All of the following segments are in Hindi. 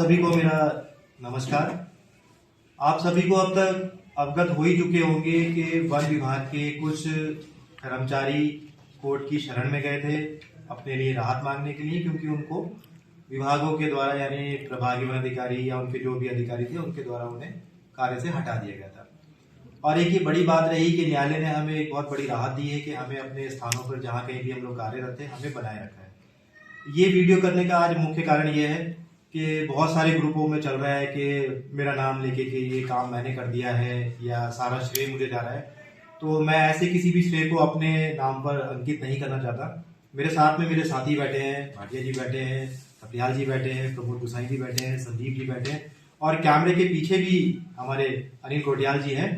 सभी को मेरा नमस्कार। आप सभी को अब तक अवगत हो ही चुके होंगे कि वन विभाग के कुछ कर्मचारी कोर्ट की शरण में गए थे अपने लिए राहत मांगने के लिए, क्योंकि उनको विभागों के द्वारा यानी प्रभागीय वन अधिकारी या उनके जो भी अधिकारी थे उनके द्वारा उन्हें कार्य से हटा दिया गया था। और एक ये बड़ी बात रही कि न्यायालय ने हमें एक बहुत बड़ी राहत दी है कि हमें अपने स्थानों पर जहाँ कहीं भी हम लोग कार्यरत थे हमें बनाए रखा है। ये वीडियो करने का आज मुख्य कारण ये है कि बहुत सारे ग्रुपों में चल रहा है कि मेरा नाम लेके कि ये काम मैंने कर दिया है या सारा श्रेय मुझे जा रहा है। तो मैं ऐसे किसी भी श्रेय को अपने नाम पर अंकित नहीं करना चाहता। मेरे साथ में मेरे साथी बैठे हैं, भाटिया जी बैठे हैं, सप्रियाल जी बैठे हैं, प्रमोद गुसाई जी बैठे हैं, संदीप जी बैठे हैं और कैमरे के पीछे भी हमारे अनिल कोटियाल जी हैं।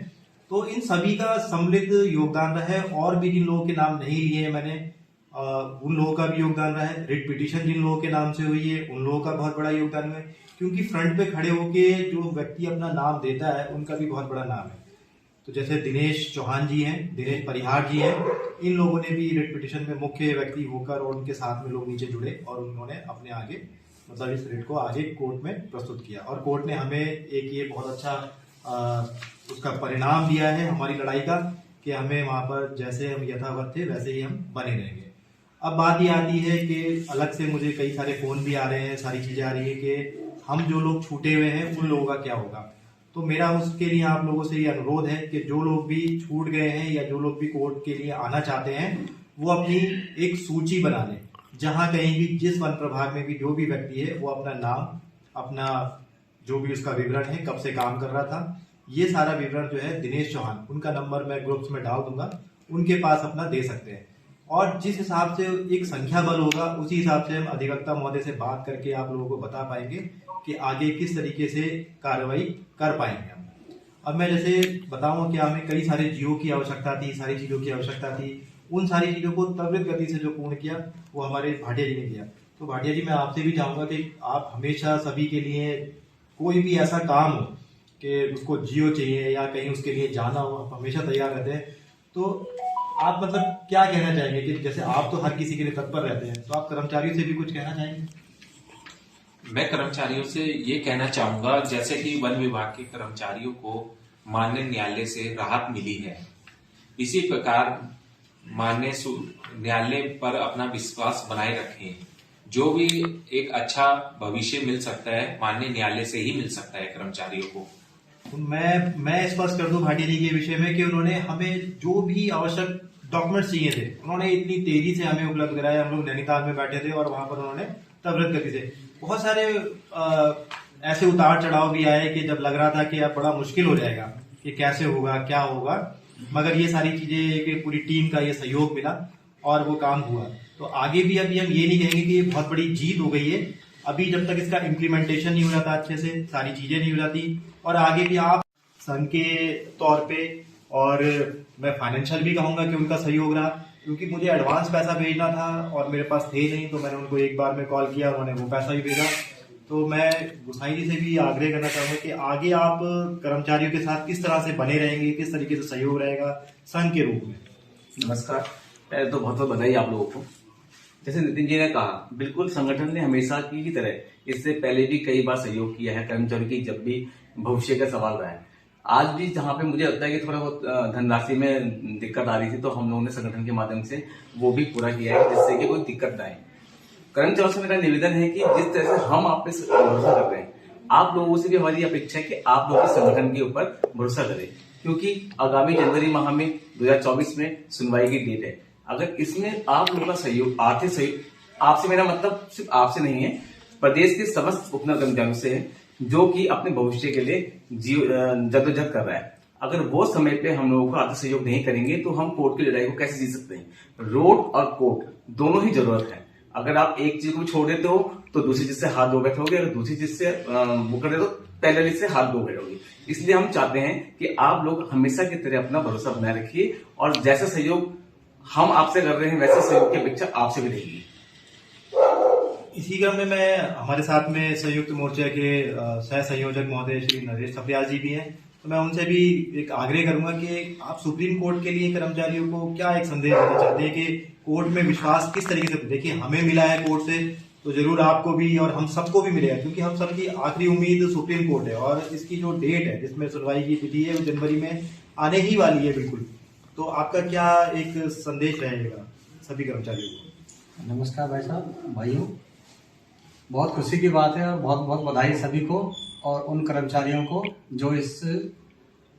तो इन सभी का सम्मिलित योगदान रहा है। और भी जिन लोगों के नाम नहीं लिए मैंने उन लोगों का भी योगदान रहा है। रिट पिटीशन जिन लोगों के नाम से हुई है उन लोगों का बहुत बड़ा योगदान है, क्योंकि फ्रंट पे खड़े होके जो व्यक्ति अपना नाम देता है उनका भी बहुत बड़ा नाम है। तो जैसे दिनेश चौहान जी हैं, दिनेश परिहार जी हैं, इन लोगों ने भी रिट पिटीशन में मुख्य व्यक्ति होकर और उनके साथ में लोग नीचे जुड़े और उन्होंने अपने आगे मतलब इस रिट को आगे कोर्ट में प्रस्तुत किया और कोर्ट ने हमें एक ये बहुत अच्छा उसका परिणाम दिया है हमारी लड़ाई का कि हमें वहां पर जैसे हम यथावत थे वैसे ही हम बने रहेंगे। अब बात ये आती है कि अलग से मुझे कई सारे फोन भी आ रहे हैं, सारी चीजें आ रही है कि हम जो लोग छूटे हुए हैं उन लोगों का क्या होगा। तो मेरा उसके लिए आप लोगों से ये अनुरोध है कि जो लोग भी छूट गए हैं या जो लोग भी कोर्ट के लिए आना चाहते हैं वो अपनी एक सूची बना लें, जहां कहीं भी जिस वन प्रभाग में भी जो भी व्यक्ति है वो अपना नाम, अपना जो भी उसका विवरण है, कब से काम कर रहा था, ये सारा विवरण जो है दिनेश चौहान, उनका नंबर मैं ग्रुप्स में डाल दूंगा, उनके पास अपना दे सकते हैं। और जिस हिसाब से एक संख्या बल होगा उसी हिसाब से हम अधिवक्ता महोदय से बात करके आप लोगों को बता पाएंगे कि आगे किस तरीके से कार्रवाई कर पाएंगे हम। अब मैं जैसे बताऊं कि हमें कई सारे जियो की आवश्यकता थी, सारी चीजों की आवश्यकता थी, उन सारी चीजों को त्वरित गति से जो पूर्ण किया वो हमारे भाटिया जी ने किया। तो भाटिया जी मैं आपसे भी चाहूंगा कि आप हमेशा सभी के लिए कोई भी ऐसा काम हो कि उसको जियो चाहिए या कहीं उसके लिए जाना हो, आप हमेशा तैयार रहते हैं। तो आप मतलब क्या कहना चाहेंगे कि जैसे आप तो हर किसी के लिए तत्पर रहते हैं, तो आप कर्मचारियों से भी कुछ कहना चाहेंगे? मैं कर्मचारियों से ये कहना चाहूंगा, जैसे कि वन विभाग के कर्मचारियों को माननीय न्यायालय से राहत मिली है, इसी प्रकार माननीय न्यायालय पर अपना विश्वास बनाए रखें। जो भी एक अच्छा भविष्य मिल सकता है माननीय न्यायालय से ही मिल सकता है कर्मचारियों को। मैं स्पष्ट कर दूं भाटिया जी के विषय में कि उन्होंने हमें जो भी आवश्यक डॉक्यूमेंट्स चाहिए थे उन्होंने इतनी तेजी से हमें उपलब्ध कराया। हम लोग नैनीताल में बैठे थे और वहां पर उन्होंने त्वरित गति से बहुत सारे ऐसे उतार चढ़ाव भी आए कि जब लग रहा था कि अब बड़ा मुश्किल हो जाएगा कि कैसे होगा क्या होगा, मगर ये सारी चीजें कि पूरी टीम का ये सहयोग मिला और वो काम हुआ। तो आगे भी अभी हम ये नहीं कहेंगे कि ये बहुत बड़ी जीत हो गई है, अभी जब तक इसका इम्प्लीमेंटेशन नहीं हो जाता अच्छे से, सारी चीजें नहीं हो जाती, और आगे भी आप संघ के तौर पे और मैं फाइनेंशियल भी कहूंगा कि उनका सहयोग रहा, क्योंकि मुझे एडवांस पैसा भेजना था और मेरे पास थे नहीं, तो मैंने उनको एक बार में कॉल किया, उन्होंने वो पैसा भी भेजा। तो मैं गुसाई जी से भी आग्रह करना चाहूंगा कि आगे आप कर्मचारियों के साथ किस तरह से बने रहेंगे, किस तरीके से सहयोग रहेगा संघ के रूप में। नमस्कार, पहले तो बहुत बहुत बधाई आप लोगों को। जैसे नितिन जी ने कहा, बिल्कुल संगठन ने हमेशा की तरह इससे पहले भी कई बार सहयोग किया है कर्मचारियों की, जब भी भविष्य का सवाल रहा है। आज भी जहां पे मुझे लगता है कि थोड़ा बहुत धनराशि में दिक्कत आ रही थी, तो हम लोगों ने संगठन के माध्यम से वो भी पूरा किया है, जिससे कि कोई दिक्कत न आए। कर्मचारियों से मेरा निवेदन है कि जिस तरह से हम आप पे भरोसा कर रहे हैं, आप लोगों से भी हमारी अपेक्षा है कि आप लोग इस संगठन के ऊपर भरोसा करें, क्योंकि आगामी जनवरी माह में 2024 में सुनवाई की डेट है। अगर इसमें आप लोगों का सहयोग, आर्थिक सहयोग, आपसे मेरा मतलब सिर्फ आपसे नहीं है, प्रदेश के समस्त उपनगर कर्मचारियों से है, जो कि अपने भविष्य के लिए जद्दोजहद कर रहा है। अगर वो समय पे हम लोगों को आर्थिक सहयोग नहीं करेंगे तो हम कोर्ट की लड़ाई को कैसे जीत सकते हैं। रोड और कोर्ट दोनों ही जरूरत है। अगर आप एक चीज को छोड़ देते हो तो दूसरी चीज से हाथ धो बैठोगे, अगर दूसरी चीज से वो कर देते हो पहले चीज से हाथ धो बैठोगे। इसलिए हम चाहते हैं कि आप लोग हमेशा की तरह अपना भरोसा बनाए रखिए, और जैसा सहयोग हम आपसे कर रहे हैं वैसे सहयोग की अपेक्षा आपसे भी रहेगी। इसी क्रम में मैं हमारे साथ में संयुक्त मोर्चा के सह संयोजक महोदय श्री नरेश सप्रियाल जी भी हैं, तो मैं उनसे भी एक आग्रह करूंगा कि आप सुप्रीम कोर्ट के लिए कर्मचारियों को क्या एक संदेश देना चाहते हैं कि कोर्ट में विश्वास किस तरीके से। देखिए, हमें मिला है कोर्ट से तो जरूर आपको भी और हम सबको भी मिलेगा, क्योंकि हम सबकी आखिरी उम्मीद सुप्रीम कोर्ट है और इसकी जो डेट है जिसमें सुनवाई की तिथि है वो जनवरी में आने ही वाली है बिल्कुल। तो आपका क्या एक संदेश रहेगा सभी कर्मचारियों को? नमस्कार भाई साहब, भाइयों, बहुत खुशी की बात है और बहुत बहुत बधाई सभी को और उन कर्मचारियों को जो इस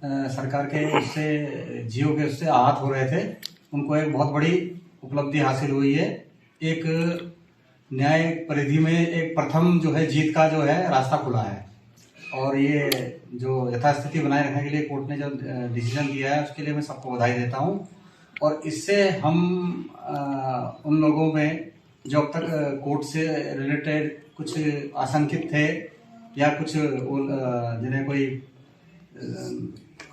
सरकार के उससे जियो के उससे आहत हो रहे थे। उनको एक बहुत बड़ी उपलब्धि हासिल हुई है। एक न्याय परिधि में एक प्रथम जो है जीत का जो है रास्ता खुला है और ये जो यथास्थिति बनाए रखने के लिए कोर्ट ने जो डिसीजन दिया है उसके लिए मैं सबको बधाई देता हूँ। और इससे हम उन लोगों में जो अब तक कोर्ट से रिलेटेड कुछ आशंकित थे या कुछ जिन्हें कोई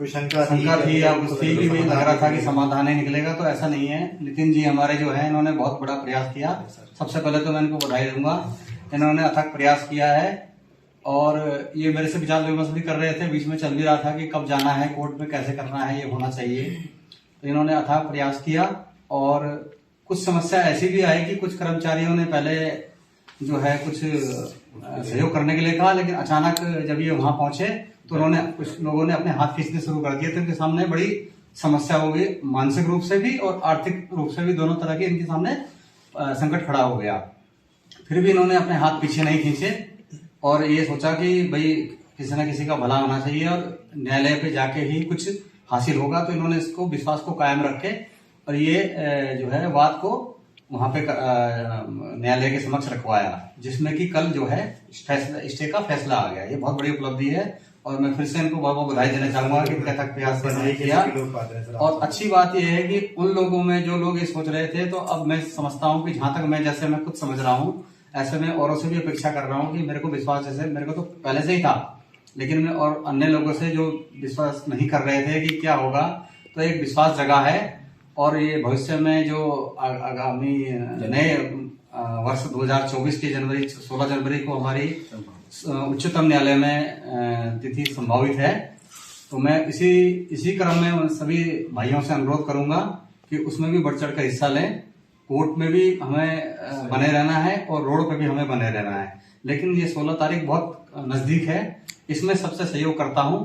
शंका थी या कुछ थी कि भी लग रहा था कि समाधान नहीं निकलेगा, तो ऐसा नहीं है। नितिन जी हमारे जो है इन्होंने बहुत बड़ा प्रयास किया। सबसे पहले तो मैं इनको बधाई दूंगा, इन्होंने अथक प्रयास किया है और ये मेरे से विचार विमर्श भी कर रहे थे, बीच में चल भी रहा था कि कब जाना है कोर्ट में, कैसे करना है, ये होना चाहिए। तो इन्होंने अथक प्रयास किया और कुछ समस्या ऐसी भी आई कि कुछ कर्मचारियों ने पहले जो है कुछ सहयोग करने के लिए कहा, लेकिन अचानक जब ये वहां पहुंचे तो उन्होंने कुछ लोगों ने अपने हाथ खींचने शुरू कर दिए। तो इनके सामने बड़ी समस्या हो गई, मानसिक रूप से भी और आर्थिक रूप से भी, दोनों तरह की इनके सामने संकट खड़ा हो गया। फिर भी इन्होंने अपने हाथ पीछे नहीं खींचे और ये सोचा कि भाई किसी न किसी का भला होना चाहिए और न्यायालय पे जाके ही कुछ हासिल होगा। तो इन्होंने इसको विश्वास को कायम रखे और ये जो है बात को वहां पे न्यायालय के समक्ष रखवाया, जिसमें कि कल जो है स्टे का फैसला आ गया। ये बहुत बड़ी उपलब्धि है और मैं फिर से इनको बहुत बहुत बधाई देना चाहूंगा कि तक प्रयास किया। और अच्छी बात यह है कि उन लोगों में जो लोग ये सोच रहे थे, तो अब मैं समझता हूँ कि जहां तक मैं जैसे मैं खुद समझ रहा हूँ ऐसे में औरों से भी अपेक्षा कर रहा हूँ कि मेरे को विश्वास, जैसे मेरे को तो पहले से ही था, लेकिन मैं और अन्य लोगों से जो विश्वास नहीं कर रहे थे कि क्या होगा, तो एक विश्वास जगा है। और ये भविष्य में जो आगामी नए वर्ष 2024 के 16 जनवरी को हमारी उच्चतम न्यायालय में तिथि संभावित है। तो मैं इसी क्रम में सभी भाइयों से अनुरोध करूंगा कि उसमें भी बढ़ चढ़ कर हिस्सा लें। कोर्ट में भी हमें बने रहना है और रोड पे भी हमें बने रहना है, लेकिन ये 16 तारीख बहुत नजदीक है। इसमें सबसे सहयोग करता हूं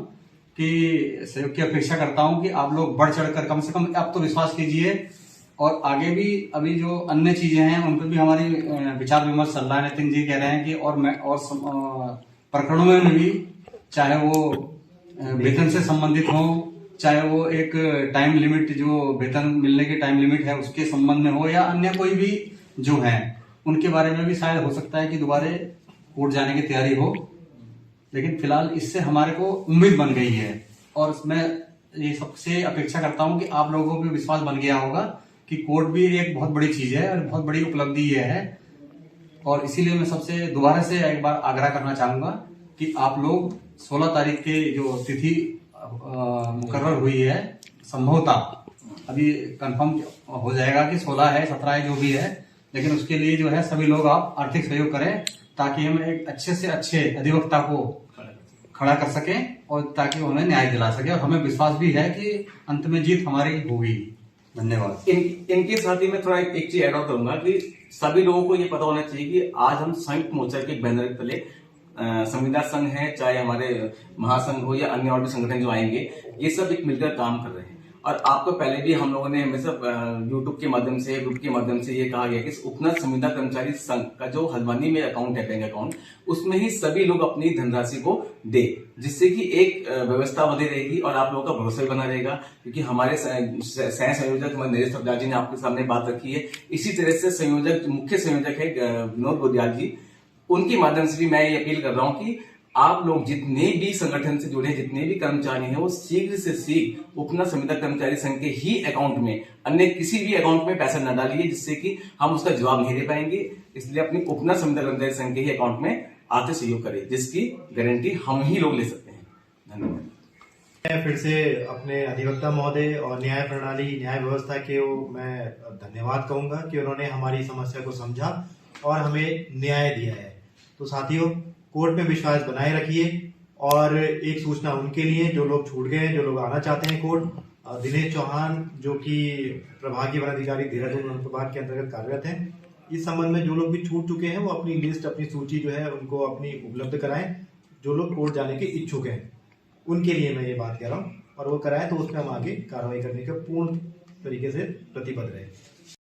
कि सहयोग की अपेक्षा करता हूं कि आप लोग बढ़ चढ़ कर कम से कम आप तो विश्वास कीजिए और आगे भी अभी जो अन्य चीजें हैं उन पर भी हमारी विचार विमर्श चल रहा है। नितिन जी कह रहे हैं कि और प्रकरणों में भी, चाहे वो वेतन से संबंधित हो, चाहे वो एक टाइम लिमिट, जो वेतन मिलने की टाइम लिमिट है उसके संबंध में हो, या अन्य कोई भी जो है उनके बारे में भी शायद हो सकता है कि दोबारा कोर्ट जाने की तैयारी हो। लेकिन फिलहाल इससे हमारे को उम्मीद बन गई है और मैं ये सबसे अपेक्षा करता हूं कि आप लोगों को भी विश्वास बन गया होगा कि कोर्ट भी एक बहुत बड़ी चीज है और बहुत बड़ी उपलब्धि ये है। और इसीलिए मैं सबसे दोबारा से एक बार आग्रह करना चाहूंगा कि आप लोग 16 तारीख के जो तिथि मुकर्रर हुई है, संभवतः अभी कंफर्म हो जाएगा कि 16 है 17 है जो भी है, लेकिन उसके लिए जो है सभी लोग आप आर्थिक सहयोग करें ताकि हम एक अच्छे से अच्छे अधिवक्ता को खड़ा कर सकें और ताकि उन्हें न्याय दिला सके। और हमें विश्वास भी है कि अंत में जीत हमारी होगी। धन्यवाद। इनके साथ ही मैं थोड़ा एक चीज ऐड ऑन करूंगा कि सभी लोगों को ये पता होना चाहिए कि आज हम संयुक्त मोर्चा के बैनर तले संविदा संघ है, चाहे हमारे महासंघ हो या अन्य और भी संगठन जो आएंगे, ये सब एक मिलकर काम कर रहे हैं। और आपको पहले भी हम लोगों ने हमेशा यूट्यूब के माध्यम से, ग्रुप के माध्यम से ये कहा गया कि उपनल संविदा कर्मचारी संघ का जो हल्द्वानी में अकाउंट है, बैंक अकाउंट, उसमें ही सभी लोग अपनी धनराशि को दे, जिससे कि एक व्यवस्था बनी रहेगी और आप लोगों का भरोसा भी बना रहेगा। क्योंकि हमारे सह संयोजक हमारे नरेश सरदार जी ने आपके सामने बात रखी है। इसी तरह से संयोजक, मुख्य संयोजक है विनोद गोदियाल जी, उनके माध्यम से भी मैं ये अपील कर रहा हूँ कि आप लोग जितने भी संगठन से जुड़े, जितने भी कर्मचारी हैं, वो शीघ्र से शीघ्र उपना संविदा कर्मचारी संघ के ही अकाउंट में, अन्य किसी भी अकाउंट में पैसा न डालिए, जिससे कि हम उसका जवाब नहीं दे पाएंगे। इसलिए अपनी उपना संविदा कर्मचारी संघ के ही अकाउंट में आर्थिक सहयोग करें, जिसकी गारंटी हम ही लोग ले सकते हैं। धन्यवाद। मैं फिर से अपने अधिवक्ता महोदय और न्याय प्रणाली, न्याय व्यवस्था के मैं धन्यवाद कहूंगा कि उन्होंने हमारी समस्या को समझा और हमें न्याय दिया है। तो साथियों, कोर्ट में विश्वास बनाए रखिए। और एक सूचना उनके लिए जो लोग छूट गए, जो लोग आना चाहते हैं कोर्ट, दिनेश चौहान जो कि प्रभागीय वन अधिकारी देहरादून वन प्रभाग के अंतर्गत कार्यरत हैं, इस संबंध में जो लोग भी छूट चुके हैं वो अपनी लिस्ट, अपनी सूची जो है उनको अपनी उपलब्ध कराएं। जो लोग कोर्ट जाने के इच्छुक हैं उनके लिए मैं ये बात कह रहा हूँ, और वो कराएं तो उसमें हम आगे कार्रवाई करने के पूर्ण तरीके से प्रतिबद्ध रहे।